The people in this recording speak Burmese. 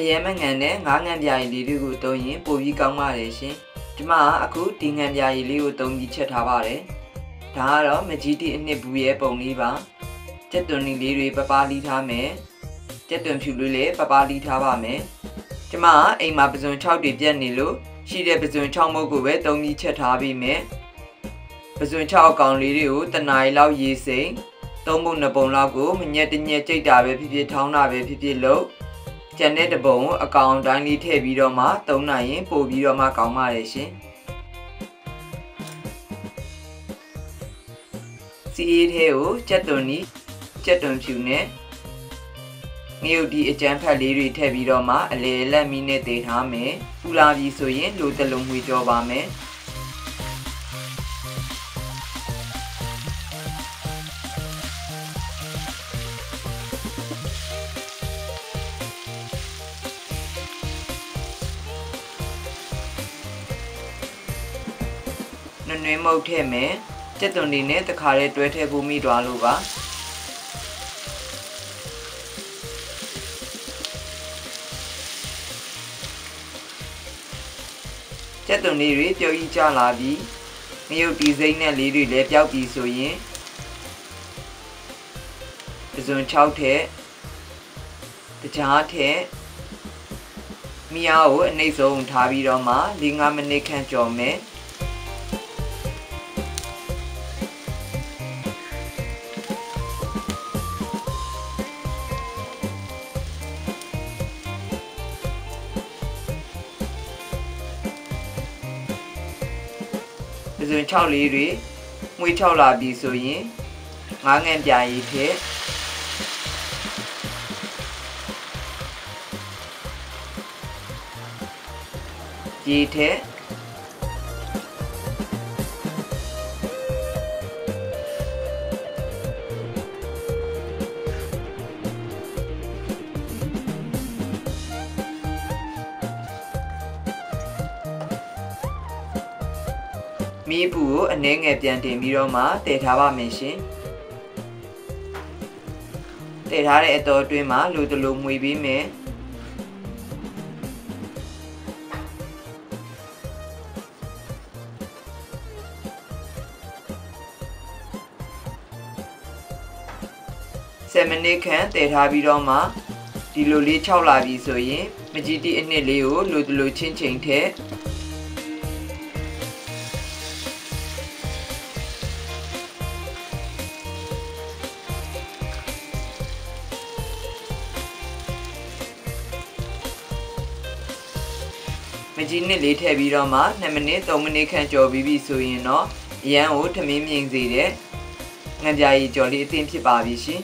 ရဲမငံနဲ့ငါးငံပြာရည်လေးတွေကိုသုံးရင်ပိုပြီးကောင်းပါတယ်ရှင်ဒီမှာအခုဒီငံပြာရည်လေးကိုသုံးပြီးချက်ထားပါတယ်ဒါကတော့မကြီးတီအနှစ်ဘူးရဲ့ပုံလေးပါကြက်သွန်လေးတွေပပလီးထားမယ်ကြက်သွန်ဖြူလေးလည်းပပလီးထားပါမယ်ဒီမှာအိမ်မှာပဇွန်6တွေပြတ်နေလို့ရှိတဲ့ပဇွန်6မုတ်ကိုပဲသုံးပြီးချက်ထားပြီးမယ်ပဇွန်6အကောင်လေးတွေကိုတနားရီလောက်ရေးစိမ့်3ပုံ2ပုံလောက်ကိုမညက်တညက်ကြိတ်တာပဲဖြစ်ဖြစ်ထောင်းတာပဲဖြစ်ဖြစ်လို့ကျန်တဲ့တပုံအကောင်တိုင်းလေးထည့်ပြီးတော့မှသုံးနိုင်ရင်ပို့ပြီးတော့မှကောင်းပါတယ်ရှင်စီအေးထဲကိုကြက်သွန်ဖြူနဲ့ငရုတ်ဒီအကြမ်းဖက်လေးတွေထည့်ပြီးတော့မှအလေလက်မီနဲ့တေထားမယ်ပူလာပြီဆိုရင်လိုတလုံးမှွေကြောပါမယ်နွေးမုတ်ထည့်မယ်ကြက်သွန်လေးနဲ့တခါတည်းတွဲထည့်ဖို့မိသွားလို့ပါကြက်သွန်လေးတွေပြုတ်ကြီးကျလာပြီးငရုတ်ဒီစိမ့်နဲ့လေးတွေလည်းပျောက်ပြီးဆိုရင်ပဇွန်6ထည့်တကြားထည့်မီးအားကိုအနှိမ့်ဆုံးထားပြီးတော့မှ4-5မိနစ်ခန့်ကြော်မယ်ပဇွန်6လေးတွေငွေ6လာပြီဆိုရင်ငါးငံပြာရည်ထည့်ရေထည့်မီးပူကိုအနည်းငယ်ပြန်တင်ပြီးတော့မှတည်ထားပါမယ်ရှင်တည်ထားတဲ့အတော်အတွင်းမှာလိုတလိုမှွေပေးမယ်7 မိနစ်ခန့်တည်ထားပြီးတော့မှဒီလိုလေး6လာပြီဆိုရင်မကြီးတီအနှစ်လေးကိုလိုတလိုချင်းချင်းထည့်မကြီးနှစ်လေးထည့်ပြီးတော့မှ2မိနစ်3မိနစ်ခန့်ကြော်ပြီးပြီဆိုရင်တော့အရန်ကိုထမင်းမြင်စေတဲ့ငံပြာရည်ကြော်လေးအသင့်ဖြစ်ပါပြီရှင်